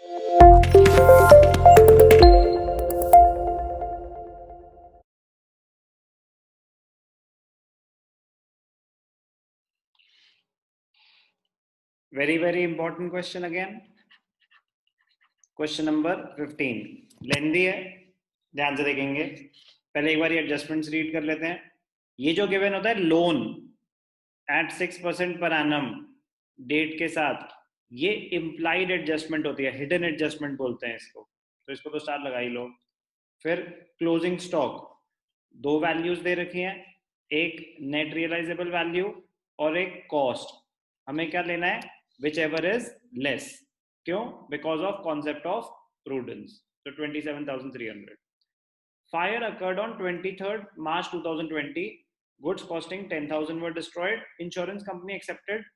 very important question again. Question number 15 लेंदी है, ध्यान से देखेंगे। पहले एक बार ये एडजस्टमेंट्स रीड कर लेते हैं। ये जो गिवन होता है loan eight 6% per annum date के साथ, ये इम्प्लाइड एडजस्टमेंट होती है, हिडन एडजस्टमेंट बोलते हैं इसको, तो इसको तो स्टार लगा ही लो। फिर क्लोजिंग स्टॉक, दो वैल्यूज दे रखी हैं, एक नेट रियलाइजेबल वैल्यू और एक कॉस्ट। हमें क्या लेना है? Whichever is less. क्यों? Because of concept of prudence. तो 27,300। Fire occurred on 23rd March 2020. Goods costing 10,000 were destroyed. Insurance company accepted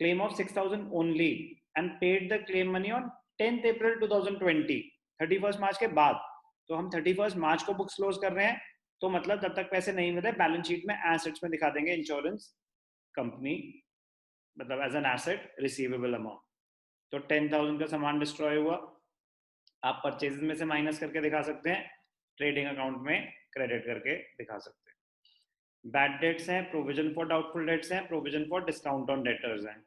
claim of 6,000 only and paid the claim money on 10th April 2020. 31st March के बाद। तो हम 31st March को books close कर रहे हैं, तो मतलब जब तक पैसे नहीं मिले बैलेंस शीट में एसेट्स में दिखा देंगे इंश्योरेंस कंपनी, मतलब as an asset receivable amount. तो 10,000 का सामान डिस्ट्रॉय हुआ, आप परचेजेस में से माइनस करके दिखा सकते हैं, ट्रेडिंग अकाउंट में क्रेडिट करके दिखा सकते हैं। बैड डेट्स हैं, प्रोविजन फॉर डाउटफुल डेट्स हैं, provision for discount on debtors हैं।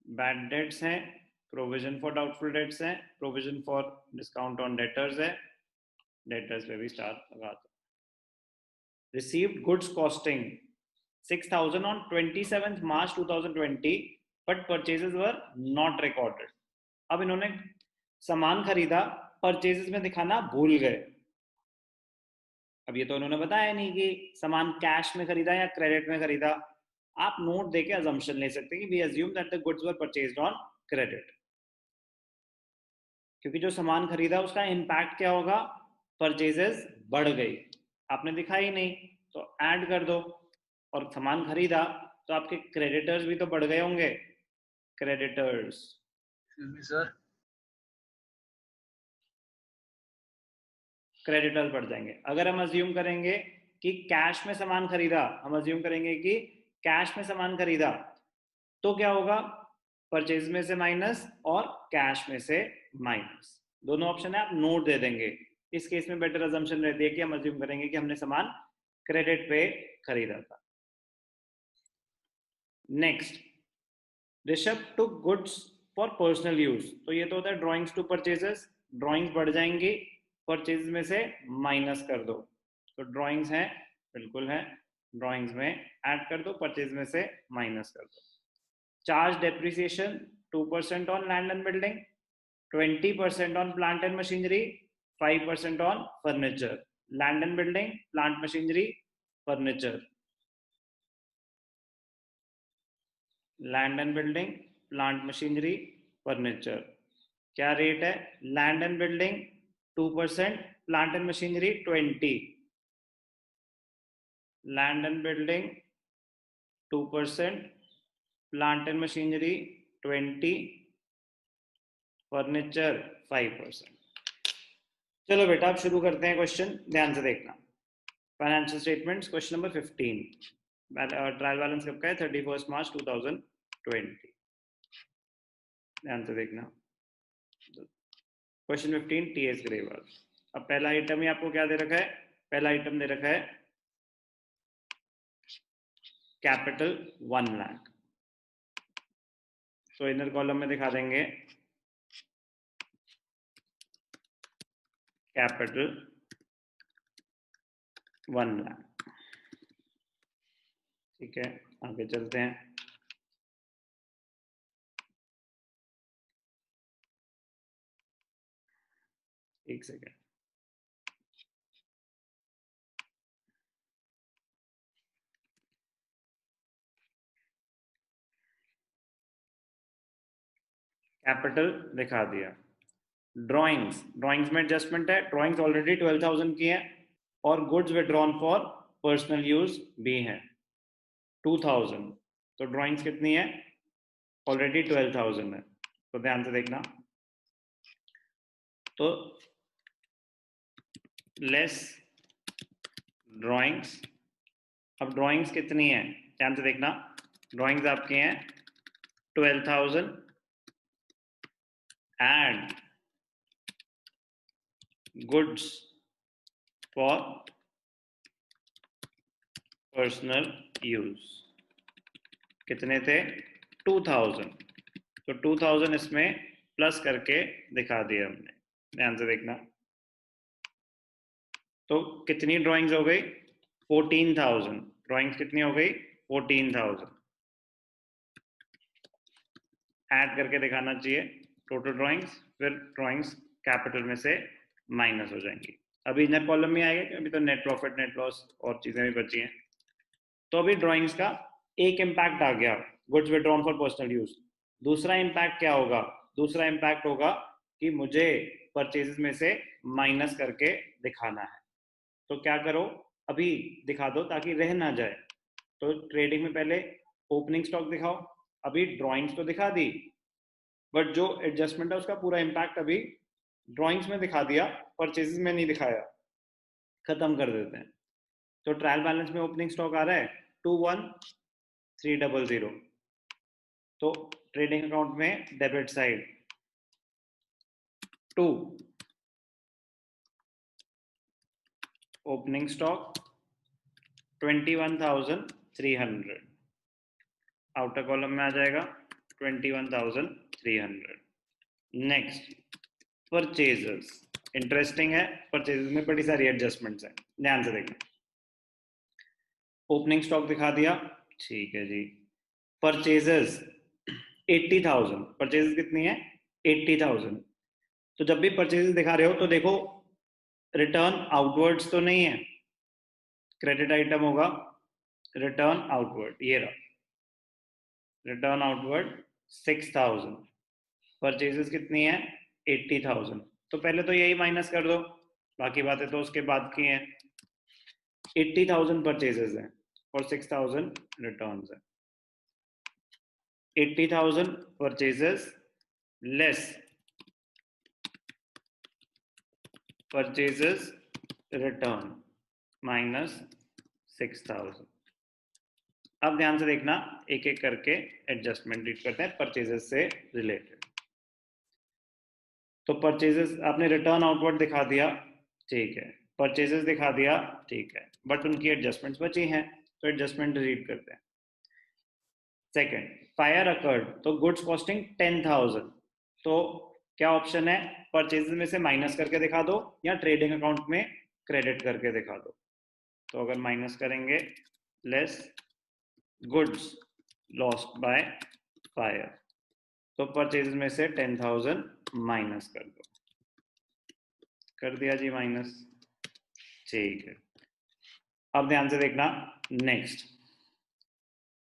बैड डेट्स हैं, प्रोविजन फॉर डाउटफुल डेट्स हैं, provision for discount on debtors है, डेटर्स पे भी स्टार लगा दो। Received goods costing 6,000 on 27th March 2020 but purchases were not recorded. अब इन्होंने सामान खरीदा, परचेजेस में दिखाना भूल गए। अब ये तो उन्होंने बताया नहीं कि सामान कैश में खरीदा या क्रेडिट में खरीदा। आप नोट देके अजम्पशन ले सकते हैं कि we assume that the goods were purchased on credit, क्योंकि जो सामान खरीदा उसका इम्पैक्ट क्या होगा? परचेजेस बढ़ गई, आपने दिखाई नहीं तो ऐड कर दो। और सामान खरीदा तो आपके क्रेडिटर्स भी तो बढ़ गए होंगे, क्रेडिटर्स। सर क्रेडिटर्स बढ़ जाएंगे। अगर हम अज्यूम करेंगे कि कैश में सामान खरीदा, हम अज्यूम करेंगे कि कैश में सामान खरीदा, तो क्या होगा? परचेज में से माइनस और कैश में से माइनस, दोनों ऑप्शन है, आप नोट दे देंगे। इस केस में बेटर अजम्पशन रहती है कि हम अज्यूम करेंगे कि हमने सामान क्रेडिट पे खरीदा था। नेक्स्ट, ऋषभ to goods for personal use, तो ये तो होता है ड्रॉइंग्स टू परचेजेस, ड्रॉइंग्स बढ़ जाएंगी, परचेज में से माइनस कर दो। तो ड्रॉइंग्स हैं, बिल्कुल है, ड्रॉइंग्स में ऐड कर दो, परचेज में से माइनस कर दो। Charge depreciation 2% on land and building, 20% on plant and machinery, 5% on furniture. Land and building, plant machinery, furniture. Land and building, plant machinery, furniture. क्या रेट है? Land and building 2%, plant and machinery 20। Land and building 2%, plant and machinery 20, furniture 5%। चलो बेटा अब शुरू करते हैं question, ध्यान से देखना। Financial statements, question number 15। Trial balance कब का है? 31st March 2020। ध्यान से देखना। Question 15 TS Grewal. अब पहला आइटम ही आपको क्या दे रखा है? पहला आइटम दे रखा है कैपिटल 1 लाख। तो इनर कॉलम में दिखा देंगे कैपिटल 1 लाख। ठीक है, आगे चलते हैं। एक सेकेंड, कैपिटल दिखा दिया। ड्राइंग्स, ड्राइंग्स में एडजस्टमेंट है, ड्राइंग्स ऑलरेडी 12,000 की है और goods withdrawn for personal use भी हैं 2,000। तो ड्राइंग्स कितनी है? ऑलरेडी 12,000 है। तो ध्यान से देखना, तो लेस ड्राइंग्स। अब ड्राइंग्स कितनी है? ध्यान से देखना, ड्राइंग्स आपके हैं 12,000 add goods for personal use कितने थे 2000, तो 2000 इसमें प्लस करके दिखा दिया हमने, ध्यान से देखना। तो कितनी ड्राइंग्स हो गई 14,000, ड्राइंग्स कितनी हो गई 14,000, ऐड करके दिखाना चाहिए टोटल ड्राइंग्स, फिर ड्राइंग्स कैपिटल में से माइनस हो जाएंगी। अभी इनर कॉलम में आएगा कि अभी तो नेट प्रॉफिट नेट लॉस और चीजें भी बची हैं। तो अभी ड्राइंग्स का एक इम्पैक्ट आ गया, goods withdrawn for personal use. दूसरा इम्पैक्ट क्या होगा, दूसरा इम्पैक्ट होगा कि मुझे परचेजेस में से माइनस करके दिखाना है। तो क्या करो, अभी दिखा दो ताकि रह ना जाए। तो ट्रेडिंग में पहले ओपनिंग स्टॉक दिखाओ, अभी ड्राइंग्स तो दिखा दी, बट जो एडजस्टमेंट है उसका पूरा इम्पैक्ट अभी ड्राइंग्स में दिखा दिया, परचेजेस में नहीं दिखाया, खत्म कर देते हैं। तो ट्रायल बैलेंस में ओपनिंग स्टॉक आ रहा है 21,300, तो ट्रेडिंग अकाउंट में debit side 2 opening stock 21,300, outer column में आ जाएगा 21,300। नेक्स्ट परचेजेस, इंटरेस्टिंग है, परचेजेस में बड़ी सारी एडजस्टमेंट्स हैं, ध्यान से देखना। ओपनिंग स्टॉक दिखा दिया, ठीक है जी। परचेजेस 80,000, परचेजेस कितनी है 80,000। तो जब भी परचेजेस दिखा रहे हो तो देखो रिटर्न आउटवर्ड्स तो नहीं है, क्रेडिट आइटम होगा रिटर्न आउटवर्ड, ये रहा रिटर्न आउटवर्ड 6,000, परचेजेस कितनी है 80,000। तो पहले तो यही माइनस कर दो, बाकी बातें तो उसके बाद की हैं। 80,000 परचेजेस हैं और 6,000 रिटर्न्स हैं। 80,000 purchases less purchases return minus 6,000। अब ध्यान से देखना, एक एक करके एडजस्टमेंट रीड करते हैं परचेजेस से रिलेटेड। तो परचेजेस आपने रिटर्न आउटवर्ड दिखा दिया, ठीक है, परचेजेस दिखा दिया, ठीक है, बट उनकी एडजस्टमेंट्स बची हैं, तो एडजस्टमेंट रीड करते हैं। सेकंड, फायर अकर्ड, तो गुड्स कॉस्टिंग 10,000, तो क्या ऑप्शन है, परचेजेस में से माइनस करके दिखा दो या ट्रेडिंग अकाउंट में क्रेडिट करके दिखा दो। तो अगर माइनस करेंगे less goods lost by fire, तो परचेज में से 10,000 माइनस कर दो, कर दिया जी माइनस, ठीक है। अब ध्यान से देखना, नेक्स्ट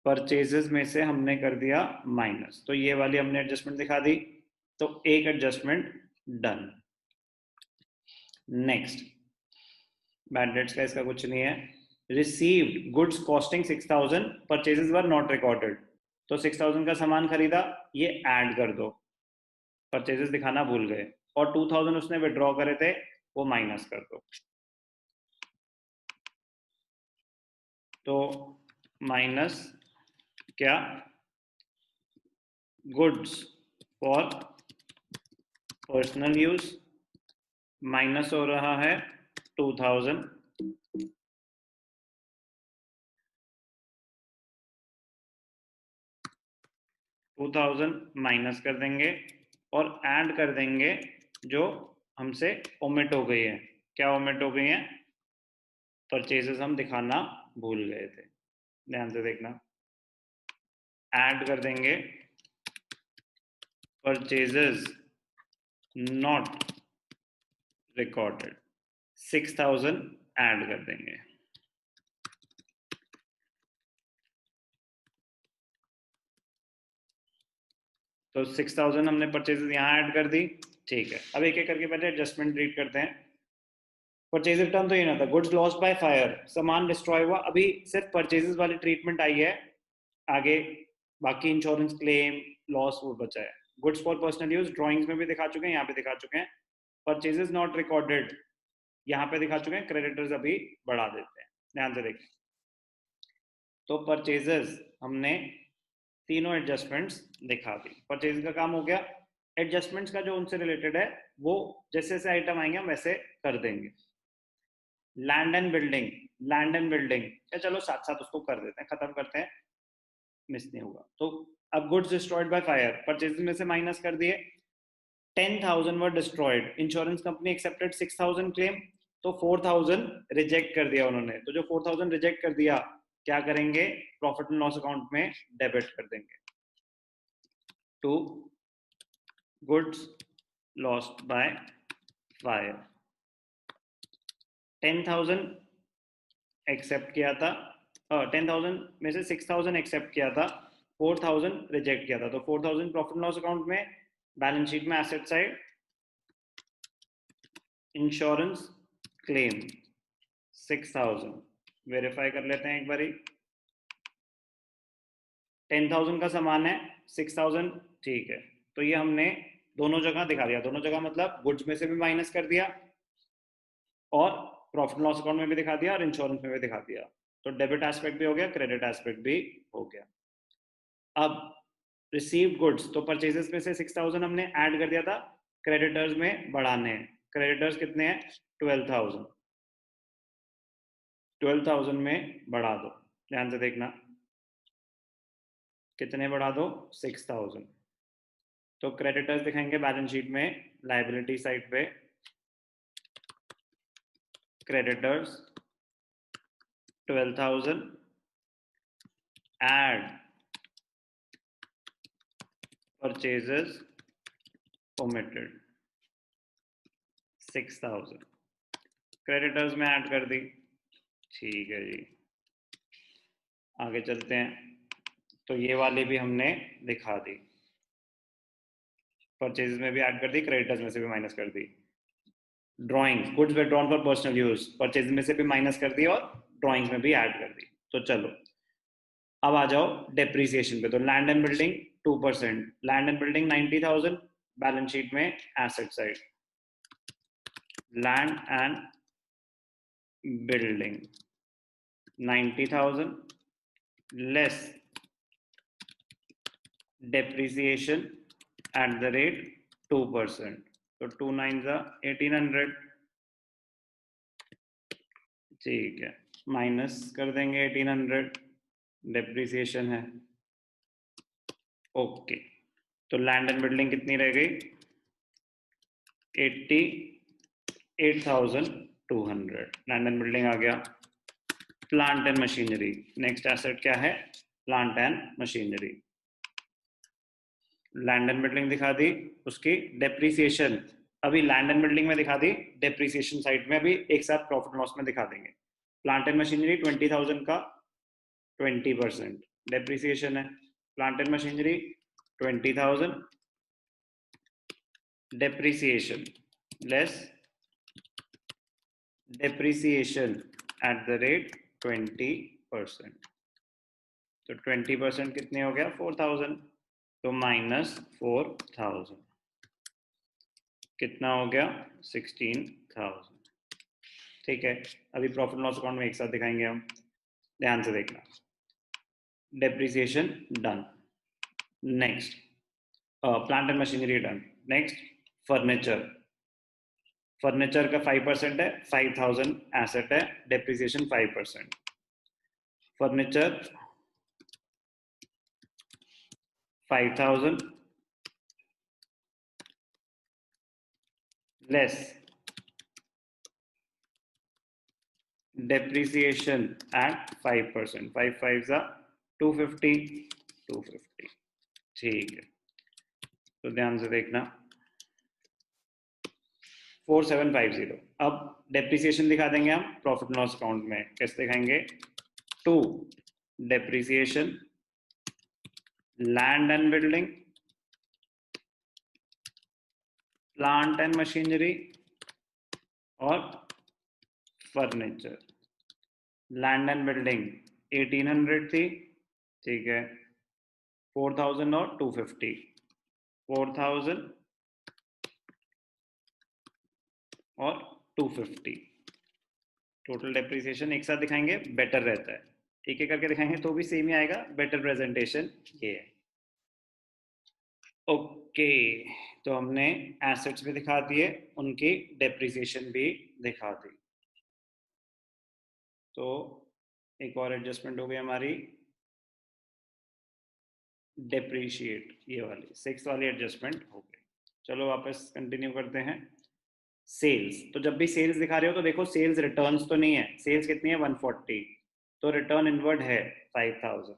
परचेजेस में से हमने कर दिया माइनस, तो ये वाली हमने एडजस्टमेंट दिखा दी, तो एक adjustment done. Next bad debts का इसका कुछ नहीं है। Received goods costing 6,000, purchases were not recorded, तो 6,000 का सामान खरीदा, ये ऐड कर दो, परचेजेस दिखाना भूल गए, और 2,000 उसने विड्रॉ करे थे, वो माइनस कर दो। तो माइनस क्या, goods for personal use, minus हो रहा है 2,000, माइनस कर देंगे और ऐड कर देंगे जो हमसे ओमिट हो गई है। क्या ओमिट हो गई है, परचेजेस हम दिखाना भूल गए थे, ध्यान से देखना। ऐड कर देंगे परचेजेस नॉट रिकॉर्डेड, 6,000 ऐड कर देंगे। तो 6,000 हमने परचेजेस यहाँ ऐड कर दी, ठीक है। अब एक एक करके पहले एडजस्टमेंट रीड करते हैं। परचेज रिटर्न तो ये ना था, गुड्स लॉस्ट बाय फायर, सामान डिस्ट्रॉय हुआ, अभी सिर्फ परचेजेस वाली ट्रीटमेंट आई है, आगे बाकी इंश्योरेंस क्लेम लॉस वो बचा है। Goods for personal use drawings में भी दिखा चुके हैं, यहाँ पे दिखा चुके हैं। परचेजेस नॉट रिकॉर्डेड यहाँ पे दिखा चुके हैं, क्रेडिटर्स अभी बढ़ा देते हैं, ध्यान से देखें। तो परचेजेस हमने तीनों एडजस्टमेंट्स दिखा दी, परचेज का काम हो गया। एडजस्टमेंट्स का जो उनसे रिलेटेड है वो जैसे जैसे आइटम आएंगे हम वैसे कर देंगे। Land and building, land and building या चलो साथ साथ उसको कर देते हैं, खत्म करते हैं, मिस नहीं होगा। तो अब goods destroyed by fire, purchase में से माइनस कर दिए, 10,000 were destroyed, insurance company accepted 6,000 claim, तो 4,000 रिजेक्ट कर दिया उन्होंने। तो जो 4,000 रिजेक्ट कर दिया क्या करेंगे, प्रॉफिट एंड लॉस अकाउंट में डेबिट कर देंगे to goods lost by fire. 10,000 accept किया था, 10,000 में से 6,000 एक्सेप्ट किया था, 4,000 रिजेक्ट किया था, तो 4,000 प्रॉफिट लॉस अकाउंट में, बैलेंस शीट में asset side insurance claim 6,000, verify कर लेते हैं एक बारी। 10,000 का सामान है, 6,000 ठीक है, तो ये हमने दोनों जगह दिखा दिया, दोनों जगह मतलब गुड्स में से भी माइनस कर दिया और प्रॉफिट लॉस अकाउंट में भी दिखा दिया और इंश्योरेंस में भी दिखा दिया, तो डेबिट एस्पेक्ट भी हो गया, क्रेडिट एस्पेक्ट भी हो गया। अब रिसीव्ड गुड्स, तो परचेजेस में से 6,000 हमने ऐड कर दिया था, क्रेडिटर्स में बढ़ाने हैं, क्रेडिटर्स कितने हैं 12,000, 12,000 में बढ़ा दो, ध्यान से देखना कितने बढ़ा दो 6,000, तो क्रेडिटर्स दिखाएंगे बैलेंस शीट में लायबिलिटी साइड पे, creditors 12,000 add purchases omitted 6,000, creditors में ऐड कर दी, ठीक है जी। आगे चलते हैं, तो ये वाली भी हमने दिखा दी, परचेजेस में भी ऐड कर दी, क्रेडिटर्स में से भी माइनस कर दी। Drawings, goods were drawn for personal use, purchase में से भी माइनस कर दी और ड्राइंग्स में भी ऐड कर दी। तो चलो अब आ जाओ डेप्रीसिएशन पे, तो land and building 2%, land and building 90,000, balance sheet में asset side land and building 90,000 less depreciation at the rate 2%, तो 2 9 1800, ठीक है, माइनस कर देंगे 1800, डेप्रीसिएशन है, ओके। तो लैंड एंड बिल्डिंग कितनी रह गई 88,200, लैंड एंड बिल्डिंग आ गया। Plant and machinery, next asset क्या है, plant and machinery, land and building दिखा दी, उसकी डेप्रीसिएशन अभी लैंड एंड बिल्डिंग में दिखा दी, डेप्रीसिएशन साइड में अभी एक साथ प्रॉफिट लॉस में दिखा देंगे। प्लांट एंड मशीनरी 20,000 का 20% डेप्रीसिएशन है, plant and machinery 20,000 depreciation less depreciation at the rate 20%, तो 20% कितने हो गया 4,000, तो माइनस 4,000 कितना हो गया 16,000, ठीक है। अभी प्रॉफिट लॉस अकाउंट में एक साथ दिखाएंगे हम, ध्यान से देखना, depreciation done, next plant and machinery done, next furniture, furniture का 5% है, 5,000 एसेट है, depreciation 5%, furniture 5,000 less depreciation at 5%, 5 5s are 250, ठीक है। तो ध्यान से देखना 4750, अब डेप्रिसिएशन दिखा देंगे हम प्रॉफिट लॉस अकाउंट में, कैसे दिखाएंगे, to depreciation land and building, plant and machinery और फर्नीचर। लैंड एंड बिल्डिंग 1800 थी, ठीक है, 4,000 और 250, 4,000 और 250, टोटल डेप्रिसिएशन एक साथ दिखाएंगे बेटर रहता है, एक एक करके दिखाएंगे तो भी सेम ही आएगा, बेटर प्रेजेंटेशन ये है, ओके। तो हमने एसेट्स भी दिखा दिए, उनकी डेप्रिसिएशन भी दिखा दी। तो एक और एडजस्टमेंट हो गई हमारी, डेप्रिशिएट, ये वाली 6 वाली एडजस्टमेंट हो गई। चलो वापस कंटिन्यू करते हैं। सेल्स, तो जब भी सेल्स दिखा रहे हो तो देखो सेल्स रिटर्न्स तो नहीं है, सेल्स कितनी है 140, तो रिटर्न इनवर्ड है 5000,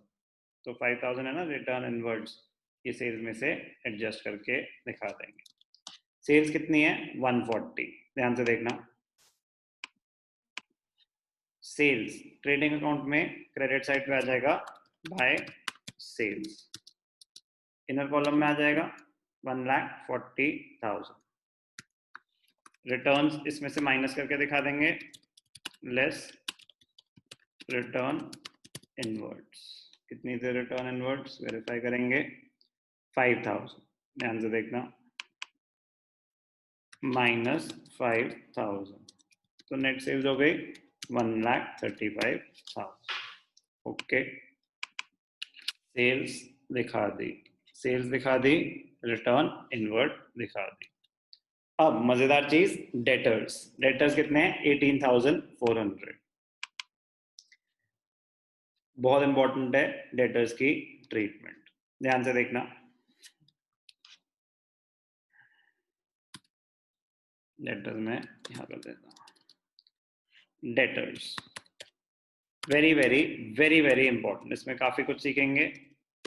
तो 5000 है ना रिटर्न इनवर्ड्स, ये सेल्स में से एडजस्ट करके दिखा देंगे। सेल्स कितनी है 140, ध्यान से देखना। सेल्स ट्रेडिंग अकाउंट में क्रेडिट साइड पे आ जाएगा बाय सेल्स, इनर कॉलम में आ जाएगा 1,40,000, रिटर्न्स इसमें से माइनस करके दिखा देंगे, लेस रिटर्न इनवर्ड्स, कितनी थे रिटर्न इनवर्ड्स वेरीफाई करेंगे 5000, ध्यान से देखना, -5000, तो नेट सेल्स हो गई 1,35,000। ओके, सेल्स दिखा दी, सेल्स दिखा दी, रिटर्न इनवर्ड दिखा दी। अब मजेदार चीज, डेटर्स, डेटर्स कितने हैं 18,400, बहुत इंपॉर्टेंट है डेटर्स की ट्रीटमेंट, ध्यान से देखना। डेटर्स में यहां कर देता हूं, debtors very very very very important, इसमें काफी कुछ सीखेंगे।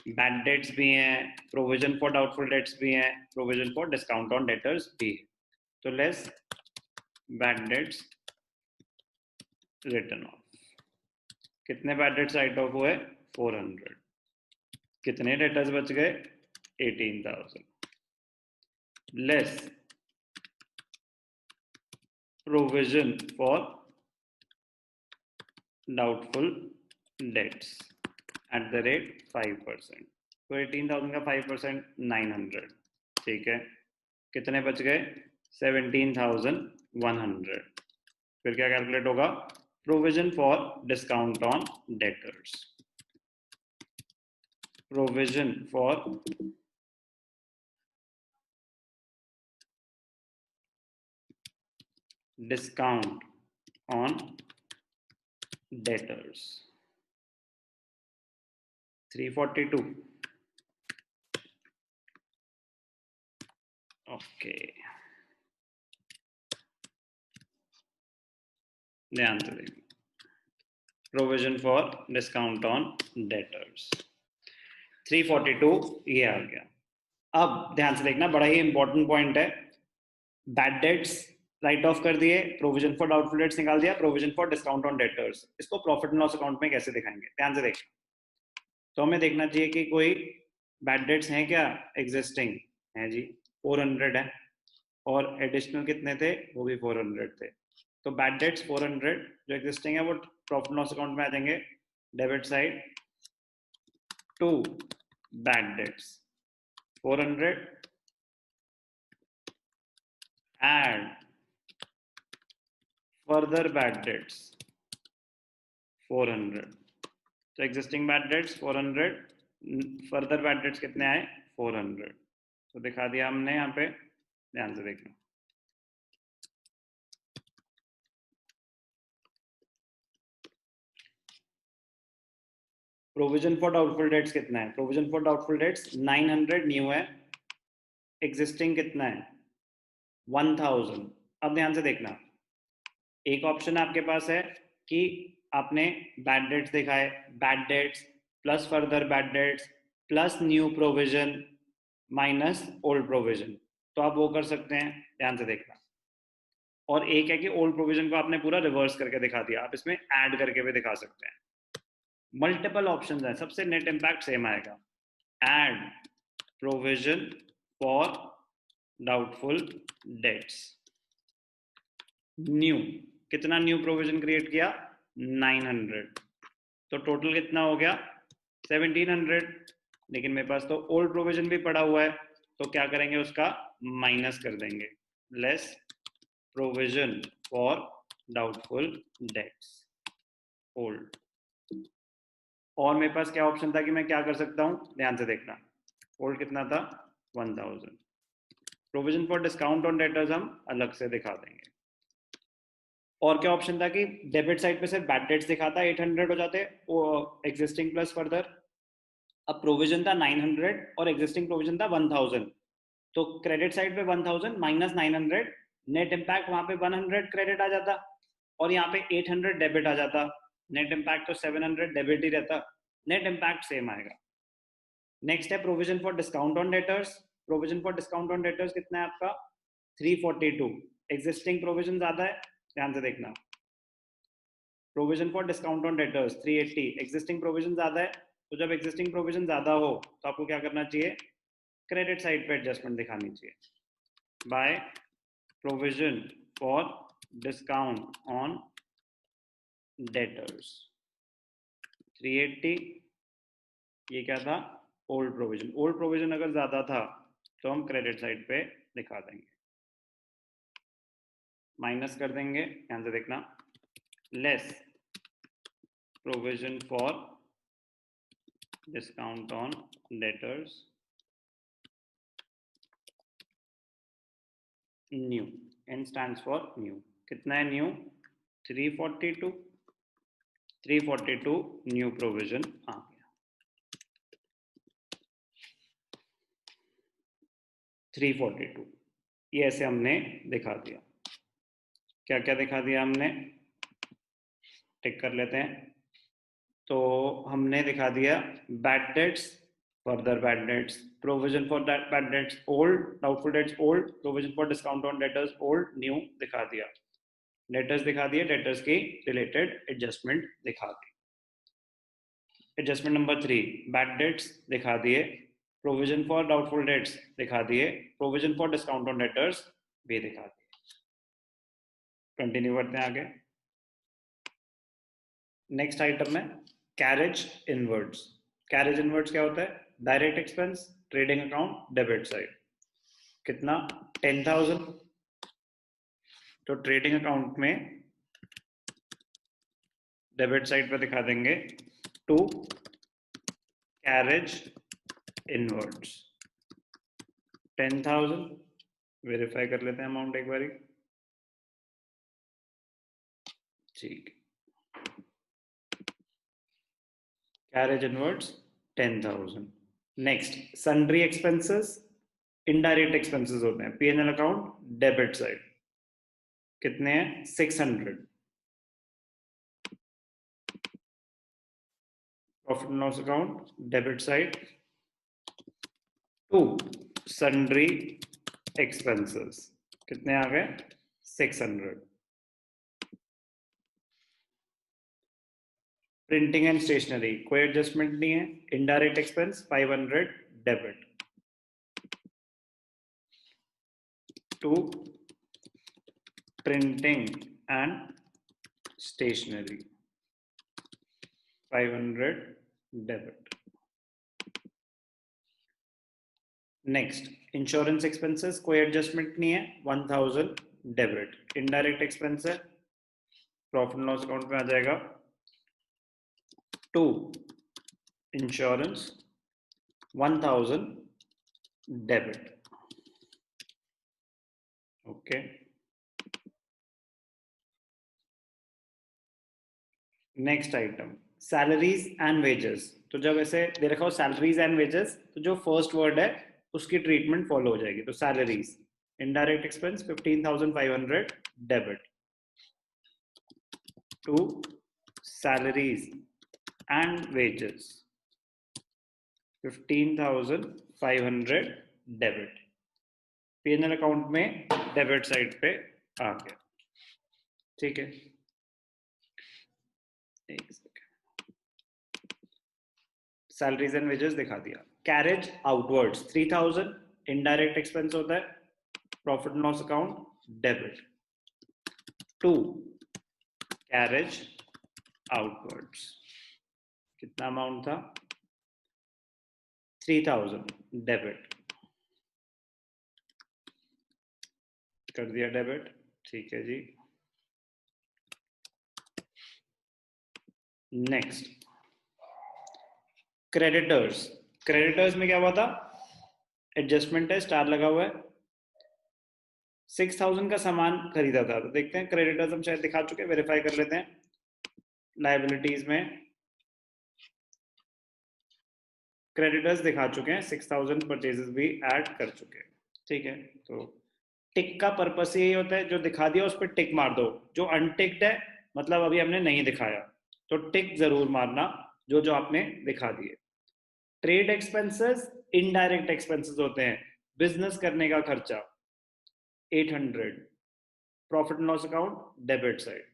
बैड डेट्स भी हैं, प्रोविजन फॉर डाउटफुल डेट्स भी हैं, provision for discount on debtors भी है। तो less bad debts return of, कितने बैड डेट्स राइट ऑफ हुए 400, कितने डेटर्स बच गए 18,000, less provision for doubtful debts eight the rate 5%, तो 18,000 का 5% 900, ठीक है, कितने बच गए 17,100, फिर क्या कैलकुलेट होगा, provision for discount on debtors, provision for discount on debtors 342, okay, ध्यान से देखिए, provision for discount on debtors 342 ये आ गया। अब ध्यान से देखना, बड़ा ही इंपॉर्टेंट पॉइंट है, बैड डेट्स राइट ऑफ कर दिए, प्रोविजन फॉर डाउटफुल डेट्स निकाल दिया, provision for discount on debtors, इसको प्रॉफिट एंड लॉस अकाउंट में कैसे दिखाएंगे, ध्यान से देखना। तो हमें देखना चाहिए कि कोई बैड डेट्स हैं क्या एग्जिस्टिंग, है जी 400 है, और एडिशनल कितने थे वो भी 400 थे, तो बैड डेट्स 400 जो एग्जिस्टिंग है वो प्रॉफिट लॉस अकाउंट में आ जाएंगे, debit side to bad debts 400 add further bad debts 400, तो existing bad debts 400, further bad debts कितने आए 400, तो दिखा दिया हमने यहाँ पे, ध्यान से देखना। प्रोविजन फॉर डाउटफुल डेट्स कितना है, provision for doubtful debts 900 new है, एग्जिस्टिंग कितना है 1000। अब ध्यान से देखना, एक ऑप्शन आपके पास है कि आपने बैड डेट्स दिखाए, bad debts plus further bad dates plus new provision minus old provision, तो आप वो कर सकते हैं, ध्यान से देखना। और एक है कि ओल्ड प्रोविजन को आपने पूरा रिवर्स करके दिखा दिया, आप इसमें ऐड करके भी दिखा सकते हैं, मल्टीपल ऑप्शंस हैं, सबसे नेट इम्पैक्ट सेम आएगा, add provision for doubtful debts, new, कितना न्यू प्रोविजन क्रिएट किया 900, तो टोटल कितना हो गया 1700, लेकिन मेरे पास तो ओल्ड प्रोविजन भी पड़ा हुआ है, तो क्या करेंगे उसका माइनस कर देंगे, less provision for doubtful debts old, और मेरे पास क्या ऑप्शन था कि मैं क्या कर सकता हूं, ध्यान से देखना, ओल्ड कितना था 1000, provision for discount on debtors हम अलग से दिखा देंगे। और क्या ऑप्शन था कि डेबिट साइड पे सिर्फ बैड डेट्स दिखाता, 800 हो जाते वो एग्जिस्टिंग प्लस फर्दर। अब प्रोविजन था 900 और एग्जिस्टिंग प्रोविजन था 1000, तो क्रेडिट साइड पे 1000 माइनस 900, नेट इम्पैक्ट वहां पे 100 क्रेडिट आ जाता और यहाँ पे 800 डेबिट आ जाता। नेट इम्पैक्ट तो 700 डेबिट ही रहता, नेट इम्पैक्ट सेम आएगा। नेक्स्ट है provision for discount on debtors. Provision for discount on debtors कितना है आपका 342, एग्जिस्टिंग प्रोविजन ज्यादा है, ध्यान से देखना। Provision for discount on debtors 380, existing provision ज्यादा है, तो जब एग्जिस्टिंग प्रोविजन ज्यादा हो तो आपको क्या करना चाहिए, क्रेडिट साइड पे एडजस्टमेंट दिखानी चाहिए by provision for discount on debtors 380। ये क्या था, ओल्ड प्रोविजन। ओल्ड प्रोविजन अगर ज्यादा था तो हम क्रेडिट साइड पे दिखा देंगे, माइनस कर देंगे, ध्यान से देखना, less provision for discount on debtors new, N stands for new. कितना है न्यू 342, 342 न्यू प्रोविजन आ गया। 342 ये ऐसे हमने दिखा दिया। क्या क्या दिखा दिया हमने, टिक कर लेते हैं। तो हमने दिखा दिया bad debts, further bad dates, provision for bad debts old, doubtful debts old, provision for discount on debtors old, new दिखा दिया। डेटर्स दिखा दिए, डेटर्स की रिलेटेड एडजस्टमेंट दिखा दी। एडजस्टमेंट नंबर 3 बैड डेट्स दिखा दिए, प्रोविजन फॉर डाउटफुल डेट्स दिखा दिए, provision for discount on debtors भी दिखा दिए। कंटिन्यू करते हैं आगे। नेक्स्ट आइटम है कैरेज इनवर्ड्स। कैरेज इनवर्ड्स क्या होता है, direct expense trading account debit side. कितना 10,000, तो ट्रेडिंग अकाउंट में डेबिट साइड पे दिखा देंगे टू कैरेज इनवर्ड्स 10,000। वेरीफाई कर लेते हैं अमाउंट एक बारी, ठीक। Carriage inwards 10,000। Next sundry expenses, indirect expenses होते हैं, पीएनएल अकाउंट डेबिट साइड। कितने हैं 600, profit and loss account debit side to sundry expenses. कितने आ गए 600। प्रिंटिंग एंड स्टेशनरी कोई एडजस्टमेंट नहीं है, indirect expense 500 debit to printing and stationery 500 debit. Next insurance expenses कोई एडजस्टमेंट नहीं है, 1000 डेबिट। इनडायरेक्ट एक्सपेंस है, प्रॉफिट लॉस अकाउंट में आ जाएगा to insurance 1000 debit. Okay, next item salaries and wages. तो जब ऐसे दे रखा हो सैलरीज एंड वेजेस, तो जो फर्स्ट वर्ड है उसकी ट्रीटमेंट फॉलो हो जाएगी। तो salaries indirect expense 15,500 debit to salaries and wages 15,500 debit. PNL account में डेबिट साइड पे आ गया, ठीक है। सैलरीज एंड वेजेस दिखा दिया। कैरेज आउटवर्ड्स 3,000 इनडायरेक्ट एक्सपेंस होता है, profit and loss account debit to carriage outwards. कितना अमाउंट था 3,000 डेबिट कर दिया डेबिट, ठीक है जी। Next creditors. क्रेडिटर्स में क्या हुआ था, एडजस्टमेंट है, स्टार लगा हुआ है, 6,000 का सामान खरीदा था, तो देखते हैं क्रेडिटर्स हम शायद दिखा चुके हैं, वेरीफाई कर लेते हैं। लाइबिलिटीज में क्रेडिटर्स दिखा चुके हैं, 6,000 परचेजेस भी ऐड कर चुके हैं, ठीक है। तो टिक का पर्पस यही होता है, जो दिखा दिया उस पर टिक मार दो, जो अनटिक्ड है मतलब अभी हमने नहीं दिखाया, तो टिक जरूर मारना जो जो आपने दिखा दिए। ट्रेड एक्सपेंसेस इनडायरेक्ट एक्सपेंसेस होते हैं, बिजनेस करने का खर्चा 800, profit and loss account debit side.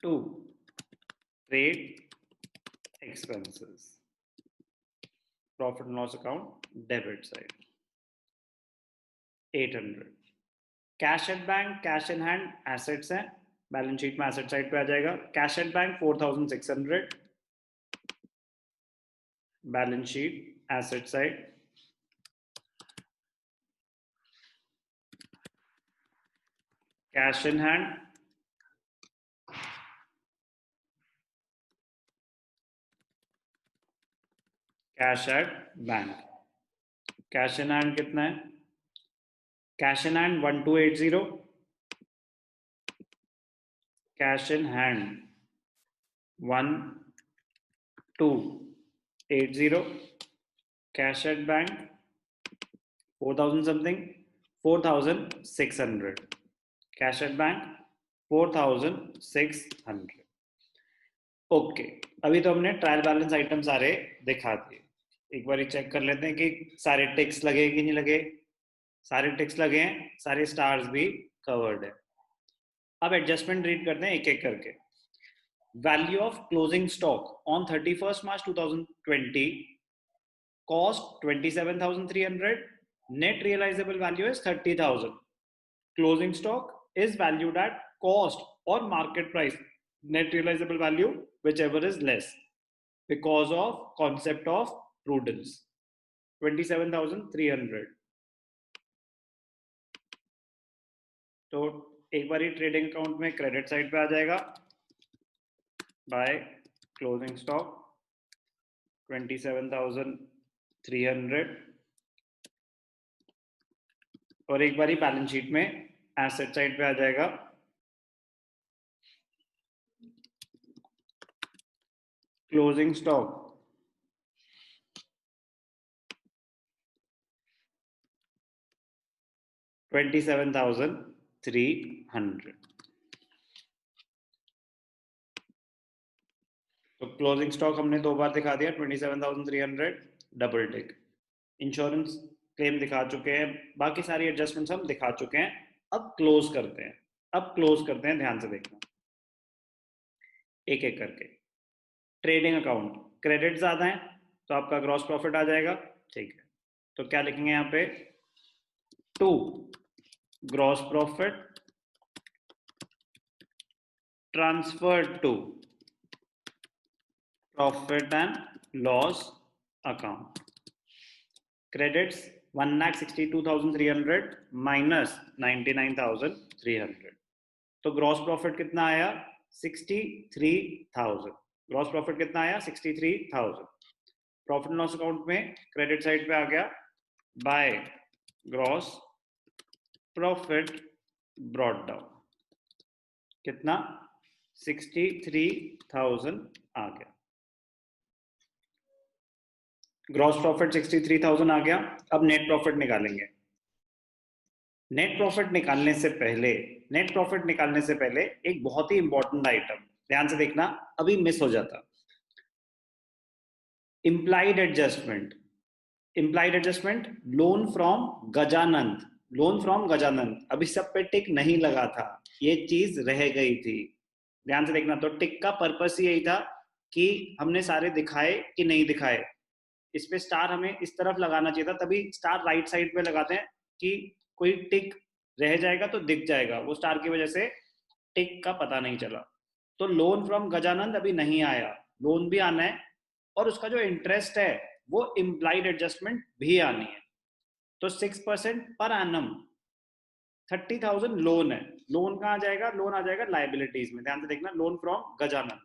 To, trade expenses, profit and loss account debit side 800। Cash at bank, cash in hand assets हैं, बैलेंस शीट में एसेट साइड पे आ जाएगा। Cash at bank 4,600, balance sheet asset side. Cash in hand cash at bank, cash in hand कितना है? Cash in hand 1280, cash in hand 1280, cash at bank 4,000 something, 4,600, cash at bank 4,600। Okay, अभी तो हमने trial balance item सारे दिखा दिए। एक बार check कर लेते हैं कि सारे टिक्स लगे कि नहीं लगे। सारे टिक्स लगे हैं, सारे स्टार्स भी कवर्ड है। अब एडजस्टमेंट रीड करते हैं एक एक करके। Value of closing stock on 31st March 2020, cost 27,300, net realisable value is 30,000। Closing stock is valued at cost or market price, net realizable value whichever is less, because of concept of prudence। 27,300। तो एक बार ही trading account में credit side पे आ जाएगा, by closing stock 27,300, और एक बार ही balance sheet में asset side पे आ जाएगा, क्लोजिंग स्टॉक 27,300। तो क्लोजिंग स्टॉक हमने दो बार दिखा दिया, 27,300, डबल टिक। इंश्योरेंस क्लेम दिखा चुके हैं, बाकी सारी एडजस्टमेंट्स हम दिखा चुके हैं। अब क्लोज करते हैं, अब क्लोज करते हैं, ध्यान से देखना एक एक करके। ट्रेडिंग अकाउंट क्रेडिट ज्यादा है तो आपका ग्रॉस प्रॉफिट आ जाएगा, ठीक है। तो क्या लिखेंगे यहाँ पे? To, gross profit transfer to profit and loss account. Credits 1,62,300 minus 99,300, तो ग्रॉस प्रॉफिट कितना आया? 63,000। ग्रॉस प्रॉफिट कितना आया? 63,000। प्रॉफिट लॉस अकाउंट में क्रेडिट साइड पे आ गया, by gross profit brought down, कितना? 63,000 आ गया। ग्रॉस प्रॉफिट 63,000 आ गया। अब नेट प्रॉफिट निकालेंगे। नेट प्रॉफिट निकालने से पहले, नेट प्रॉफिट निकालने से पहले एक बहुत ही इंपॉर्टेंट आइटम ध्यान से देखना, अभी मिस हो जाता। Implied adjustment, implied adjustment loan from Gajanand, loan from Gajanand, अभी सब पे टिक नहीं लगा था, ये चीज रह गई थी, ध्यान से देखना। तो टिक का पर्पस ही यही था कि हमने सारे दिखाए कि नहीं दिखाए। इस पे स्टार हमें इस तरफ लगाना चाहिए था, तभी स्टार राइट साइड पे लगाते हैं कि कोई टिक रह जाएगा तो दिख जाएगा, वो स्टार की वजह से टिक का पता नहीं चला। तो लोन फ्रॉम गजानंद अभी नहीं आया, लोन भी आना है, और उसका जो इंटरेस्ट है वो इम्प्लाइड एडजस्टमेंट भी आनी है। तो 6% पर एनम 30,000 लोन है, लोन कहाँ जाएगा? लोन आ जाएगा लाइबिलिटीज में, ध्यान से देखना, loan from Gajanand.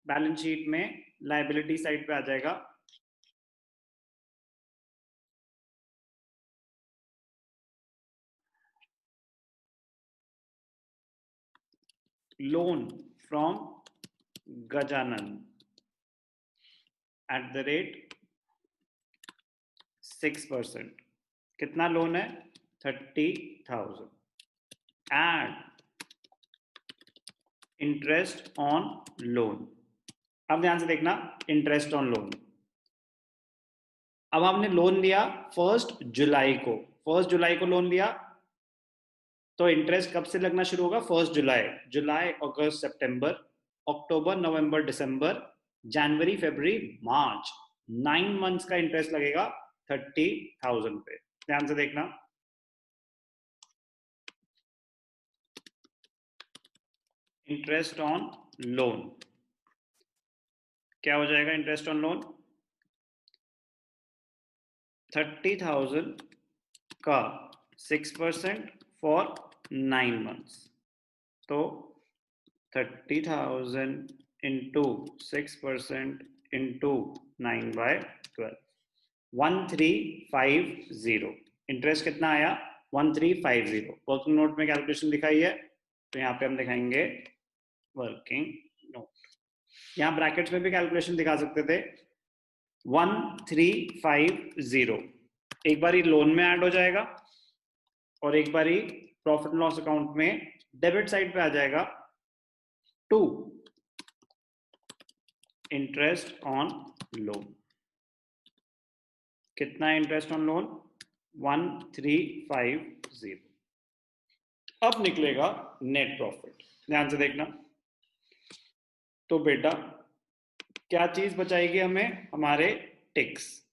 Balance sheet में लायबिलिटी साइड पे आ जाएगा, लोन फ्रॉम गजानन @ 6%. कितना लोन है? 30,000. Add interest on loan. अब ध्यान से देखना, इंटरेस्ट ऑन लोन. अब हमने लोन लिया 1 जुलाई को. 1 जुलाई को लोन लिया तो इंटरेस्ट कब से लगना शुरू होगा? 1 जुलाई. जुलाई, अगस्त, सितंबर, अक्टूबर, नवंबर, दिसंबर, जनवरी, फरवरी, मार्च, 9 मंथ्स का इंटरेस्ट लगेगा 30,000 पे. ध्यान से देखना, इंटरेस्ट ऑन लोन क्या हो जाएगा? इंटरेस्ट ऑन लोन 30,000 का 6% फॉर 9 मंथ्स. तो 30,000 इंटू 6% इंटू 9/12, 1350. इंटरेस्ट कितना आया? 1350. वर्किंग नोट में कैलकुलेशन दिखाई है, तो यहाँ पे हम दिखाएंगे वर्किंग नोट. यहाँ ब्रैकेट्स में भी कैलकुलेशन दिखा सकते थे. 1350 एक बार ही लोन में ऐड हो जाएगा और एक बार ही प्रॉफिट एंड लॉस अकाउंट में डेबिट साइड पे आ जाएगा. 2 इंटरेस्ट ऑन लोन. कितना इंटरेस्ट ऑन लोन? 1350. अब निकलेगा नेट प्रॉफिट. ध्यान से देखना. तो बेटा क्या चीज बचाएगी हमें? हमारे टिक्स.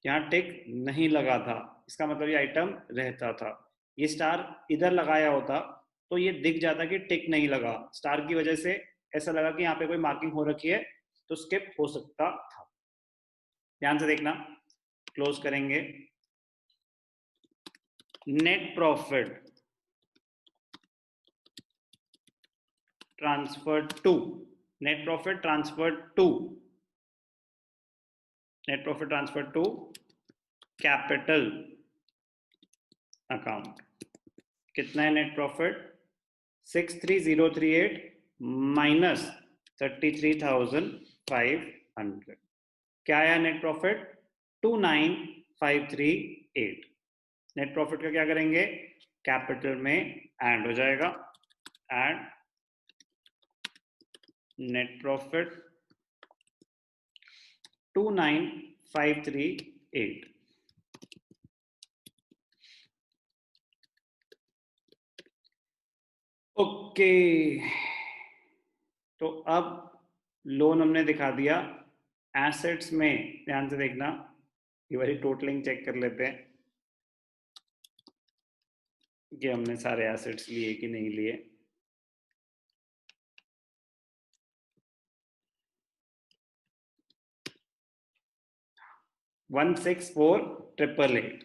यहाँ टिक नहीं लगा था, इसका मतलब ये आइटम रहता था. ये स्टार इधर लगाया होता तो ये दिख जाता कि टिक नहीं लगा. स्टार की वजह से ऐसा लगा कि यहाँ पे कोई मार्किंग हो रखी है, तो स्किप हो सकता था. ध्यान से देखना, क्लोज करेंगे. Net profit transferred to, net profit transferred to, net profit transferred to capital account. कितना है नेट प्रॉफिट? 63,038 माइनस 33,500. क्या आया नेट प्रॉफिट? 29,538. नेट प्रॉफिट का क्या करेंगे? कैपिटल में ऐड हो जाएगा. Add net profit 29,538. ओके, तो अब लोन हमने दिखा दिया. एसेट्स में ध्यान से देखना, ये वाली टोटलिंग चेक कर लेते हैं कि हमने सारे एसेट्स लिए कि नहीं लिए. $164,888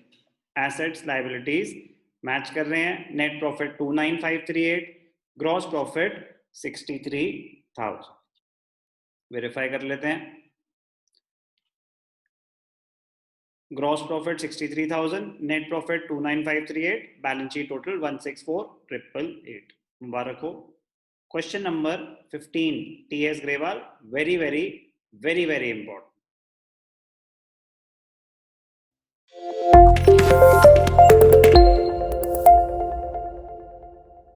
एसेट्स लायबिलिटीज मैच कर रहे हैं. Net profit 29,538, gross profit 63,000. Verify कर लेते हैं. Gross profit 63,000, net profit 29,538, balance sheet total 164,888. मुबारक हो. Question number 15 T S Grewal, very very very very important.